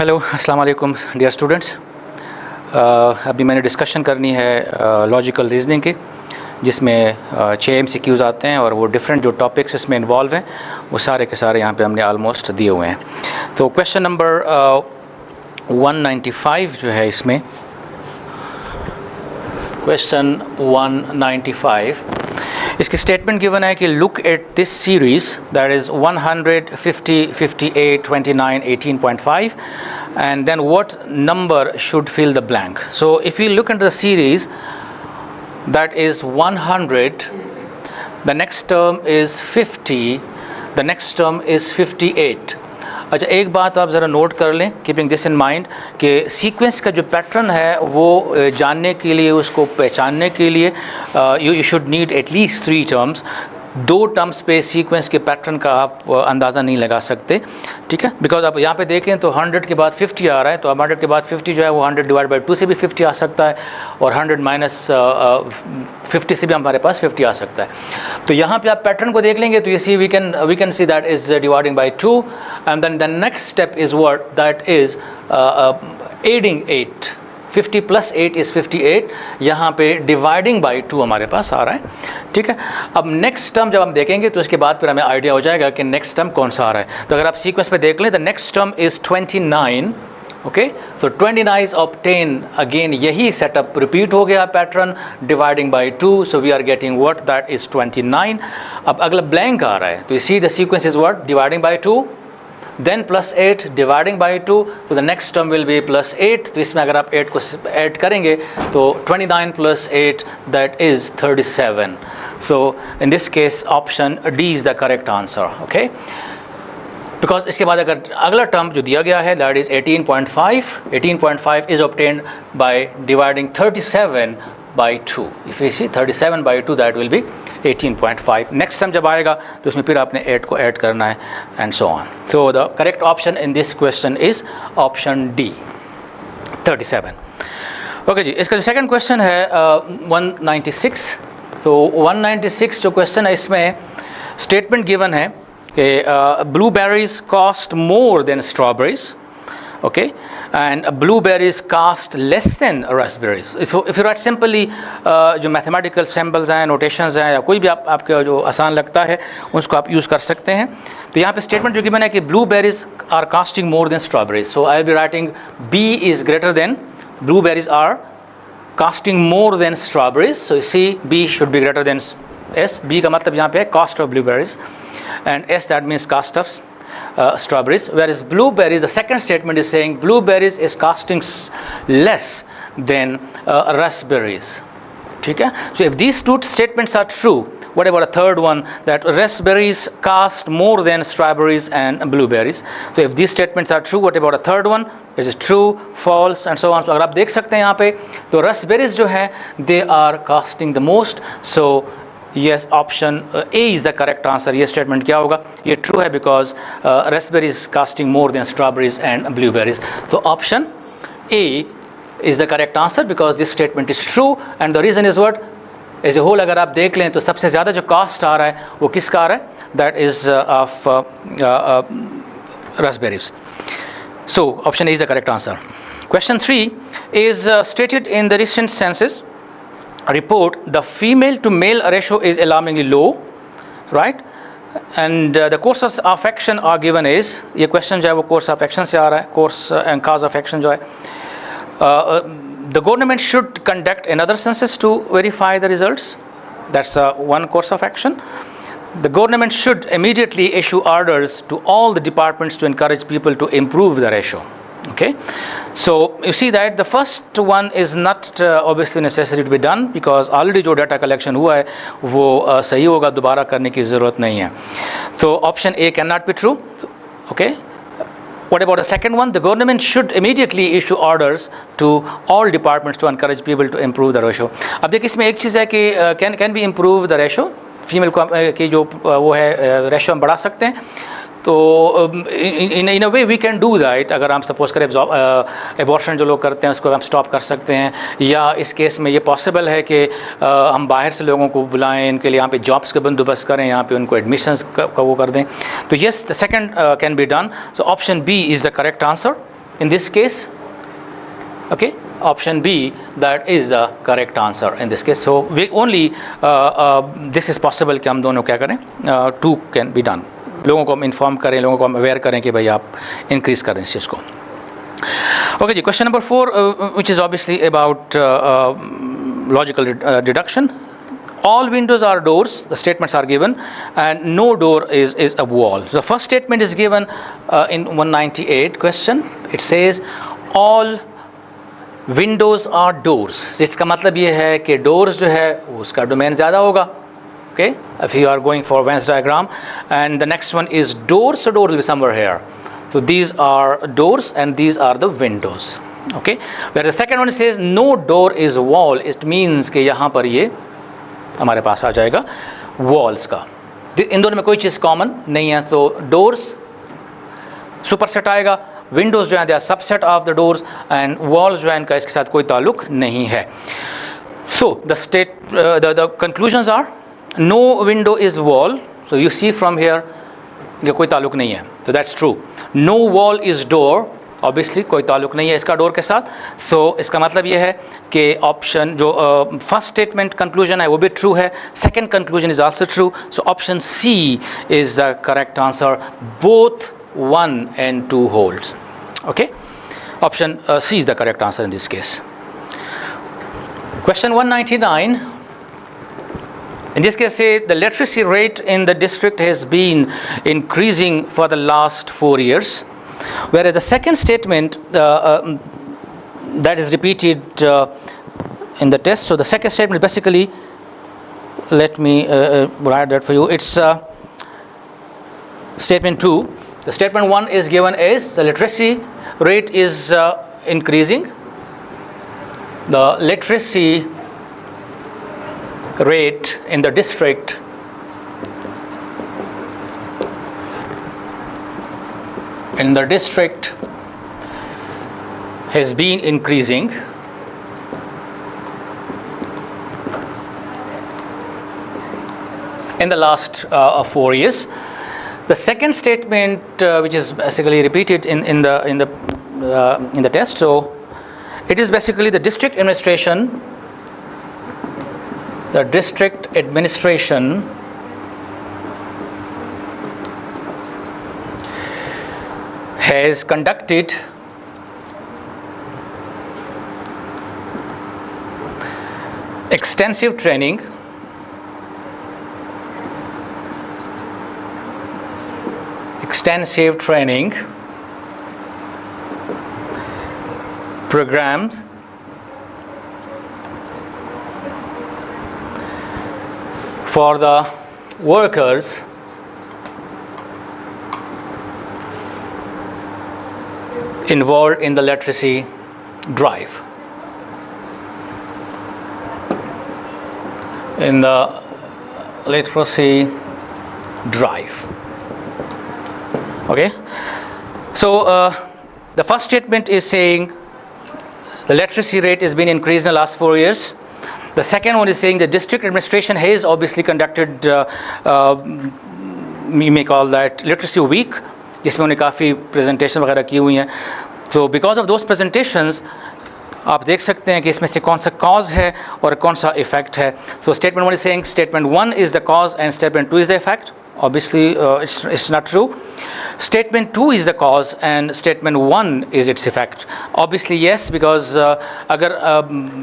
Hello अस्सलाम वालेकुम dear students. अभी मैंने डिस्कशन करनी है लॉजिकल रीजनिंग की, जिसमें 6 MCQs आते हैं और वो डिफरेंट जो टॉपिक्स इसमें इन्वॉल्व हैं वो सारे के सारे यहाँ पे हमने ऑलमोस्ट दिए हुए हैं। तो क्वेश्चन नंबर 195 जो है, इसमें क्वेश्चन 195 इसकी स्टेटमेंट गिवन है कि look at this series that is 100, 50, 58, 29, 18.5 and then what number should fill the blank. So if you look into the series that is 100, the next term is 50, the next term is 58. अच्छा, एक बात आप ज़रा note कर लें, keeping this in mind, कि sequence का जो पैटर्न है वो जानने के लिए, उसको पहचानने के लिए you should need at least 3 terms. 2 terms पे सीक्वेंस के पैटर्न का आप अंदाज़ा नहीं लगा सकते, ठीक है। बिकॉज आप यहाँ पे देखें तो 100 के बाद 50 आ रहा है, तो अब 100 के बाद 50 जो है वो 100 डिवाइड बाई 2 से भी 50 आ सकता है, और 100 माइनस 50 से भी हमारे पास 50 आ सकता है। तो यहाँ पे आप पैटर्न को देख लेंगे तो ये see we can see that is dividing by 2 and then the next step is what that is adding 8। 50 plus 8 is 58, यहाँ पे डिवाइडिंग बाई 2 हमारे पास आ रहा है, ठीक है। अब नेक्स्ट टर्म जब हम देखेंगे तो इसके बाद फिर हमें आइडिया हो जाएगा कि नेक्स्ट टर्म कौन सा आ रहा है। तो अगर आप सीक्वेंस पे देख लें, the next term is 29, okay. So 29 obtain, again यही सेटअप रिपीट हो गया pattern, dividing by 2, so we are getting what that is 29। अब अगला ब्लैंक आ रहा है, तो you see the sequence is what dividing by 2, then plus 8 dividing by 2, so the next term will be plus 8। तो इसमें अगर आप 8 को ऐड करेंगे तो 29 plus 8 that is 37। so in this case option D is the correct answer, okay। because इसके बाद अगर अगला टर्म जो दिया गया है that is 18.5, 18.5 is obtained by dividing 37 by 2। if you see 37 by 2 that will be 18.5। Next time जब आएगा तो उसमें फिर आपने 8 को ऐड करना है and so on. So the correct option in this question is option D, 37। Okay ji, इसका जो सेकंड क्वेश्चन है 196। तो 196 जो क्वेश्चन है, इसमें स्टेटमेंट गिवन है कि blueberries cost more than strawberries, okay, and blueberries cost less than raspberries। if you write simply जो mathematical symbols हैं, notations हैं, या कोई भी आपका जो आसान लगता है उसको आप यूज़ कर सकते हैं। तो यहाँ पे स्टेटमेंट जो गिवन है कि blueberries are costing more than strawberries, so I will be writing B is greater than, blueberries are costing more than strawberries, so you see B should be greater than S। B का मतलब यहाँ पे है cost of blueberries and S that means cost of strawberries, whereas blueberries, the second statement is saying blueberries is costing less than raspberries, ठीक है। So if these 2 statements are true, what about a third one that raspberries cost more than strawberries and blueberries? So if these statements are true, what about a third one? Is it true, false and so on? तो अगर आप देख सकते हैं यहाँ पे तो raspberries जो है they are costing the most, so yes, option A is the correct answer। ये स्टेटमेंट क्या होगा, ये ट्रू है because raspberries costing more than strawberries and blueberries। तो option A is the correct answer because this statement is true and the reason is what, as a whole अगर आप देख लें तो सबसे ज़्यादा जो कॉस्ट आ रहा है वो किसका आ रहा है, that is of raspberries। So option A is the correct answer। Question 3 is stated in the recent census report the female to male ratio is alarmingly low, right, and the courses of action are given is, ये question जो है वो course of action से आ रहा है, course and cause of action जो है, the government should conduct another census to verify the results, that's one course of action। the government should immediately issue orders to all the departments to encourage people to improve the ratio, okay। So you see that the first one is not obviously necessary to be done because already जो data collection हुआ है वो सही होगा, दोबारा करने की ज़रूरत नहीं है। So option A cannot be true, okay। What about the second one? The government should immediately issue orders to all departments to encourage people to improve the ratio। अब देखिए इसमें एक चीज़ है कि can we improve the ratio, female को की जो वो है रेशो हम बढ़ा सकते हैं। तो in a way we can do that. अगर हम सपोज करें एबॉर्शन जो लोग करते हैं उसको हम स्टॉप कर सकते हैं, या इस केस में ये पॉसिबल है कि हम बाहर से लोगों को बुलाएं, इनके लिए यहाँ पे जॉब्स का बंदोबस्त करें, यहाँ पे उनको एडमिशन्स का वो कर दें। तो yes, the second can be done. So option B is the correct answer. in this case. Okay, option B, that is the correct answer in this case. So we only this is possible कि हम दोनों क्या करें, two can be done. लोगों को हम inform करें, लोगों को हम aware करें कि भाई आप increase करें इस चीज़ को. Okay, question number 4, which is obviously about logical deduction. All windows are doors, the statements are given, and no door is a wall. The first statement is given in 198 question. It says all windows are doors. इसका मतलब ये है कि doors जो है उसका domain ज़्यादा होगा. Okay, if you are going for Venn diagram, and the next one is doors, so door will be somewhere here. So these are doors and these are the windows. Okay, where the second one says no door is wall, it means कि यहाँ पर ये हमारे पास आ जाएगा walls का. इन दोनों में कोई चीज़ common नहीं है, तो doors superset आएगा, windows जो हैं they are subset of the doors, and walls जो हैं इनका इसके साथ कोई ताल्लुक नहीं है. So the conclusions are no window is wall. So you see from here ये कोई ताल्लुक नहीं है, so that's true. No wall is door, obviously कोई ताल्लुक नहीं है इसका डोर के साथ. So इसका मतलब ये है कि ऑप्शन जो फर्स्ट स्टेटमेंट कंक्लूजन है वो भी ट्रू है, second conclusion is also true. So option C is the correct answer. Both 1 and 2 holds. Okay, option C is the correct answer in this case. Question 199. In this case, say the literacy rate in the district has been increasing for the last 4 years, whereas the second statement that is repeated in the test. So the second statement basically, let me write that for you. It's statement 2. The statement 1 is given as the literacy rate is increasing. The literacy rate in the district has been increasing in the last 4 years. The second statement, which is basically repeated in the test, so it is basically the district administration. The district administration has conducted extensive training programs for the workers involved in the literacy drive. Okay, so the first statement is saying the literacy rate has been increased in the last 4 years. The second one is saying the district administration has obviously conducted, we may call that literacy week, जिसमें उन्हें काफ़ी presentation वगैरह की हुई हैं. So because of those presentations, आप देख सकते हैं कि इसमें से कौन सा cause है और कौन सा effect है. So statement 1 is saying statement 1 is the cause and statement 2 is the effect. Obviously, it's not true. Statement 2 is the cause and statement 1 is its effect. Obviously, yes, because अगर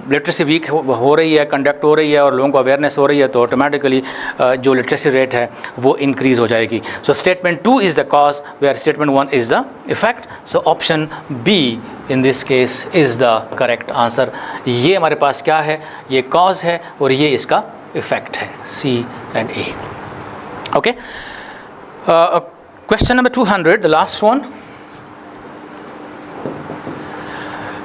literacy week हो रही है, conduct हो रही है और लोगों को awareness हो रही है, तो automatically जो literacy rate है वो increase हो जाएगी. So statement 2 is the cause, where statement 1 is the effect. So option B in this case is the correct answer. ये हमारे पास क्या है? ये cause है और ये इसका effect है. C and A. Okay. Question number 200, the last one.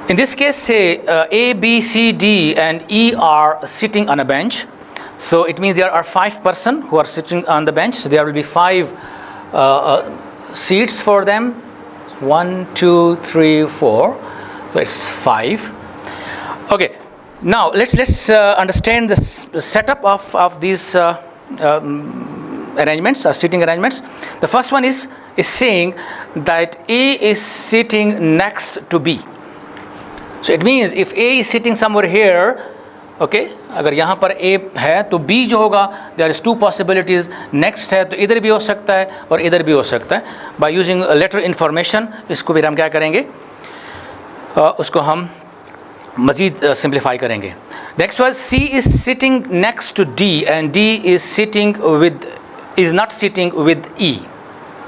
In this case, say A, B, C, D, and E are sitting on a bench. So it means there are 5 persons who are sitting on the bench. So there will be 5 seats for them. 1, 2, 3, 4. So it's 5. Okay. Now let's understand the setup of these arrangements, seating arrangements. The first one is is saying that A is sitting next to B. So it means if A is sitting somewhere here, okay, अगर यहाँ पर A है तो B जो होगा, there is two possibilities. Next है तो इधर भी हो सकता है और इधर भी हो सकता है. By using letter information, इसको भी हम क्या करेंगे, उसको हम मज़ीद सिंप्लीफाई करेंगे. Next was C is sitting next to D and D is not sitting with E.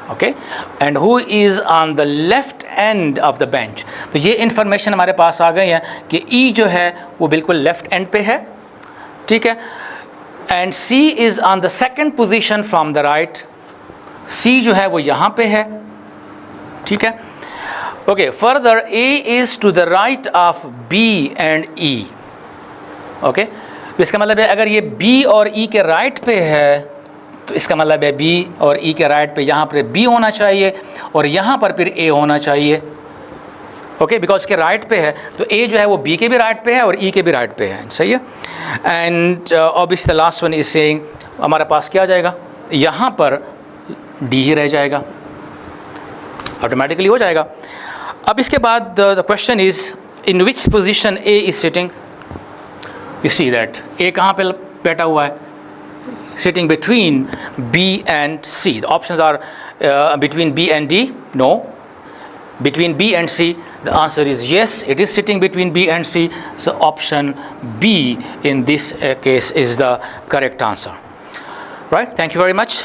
Okay, and who is on the left end of the bench. तो ये इन्फॉर्मेशन हमारे पास आ गई है कि E जो है वो बिल्कुल लेफ्ट एंड पे है, ठीक है, and C is on the second position from the right. C जो है वो यहाँ पे है, ठीक है. Okay, further A is to the right of B and E. Okay, तो इसका मतलब है अगर ये B और E के राइट पे है तो इसका मतलब है B और E के राइट पे यहाँ पर B होना चाहिए और यहाँ पर फिर A होना चाहिए. ओके, बिकॉज के राइट पे है तो A जो है वो B के भी राइट पे है और E के भी राइट पे है. सही है. And obviously the last one is saying हमारे पास क्या आ जाएगा, यहाँ पर D ही रह जाएगा, ऑटोमेटिकली हो जाएगा. अब इसके बाद the question is in which position A is sitting. You see that A कहाँ पे बैठा हुआ है, sitting between B and C. The options are between B and D, no. Between B and C, the answer is yes, it is sitting between B and C. So option B in this case is the correct answer. Right, thank you very much.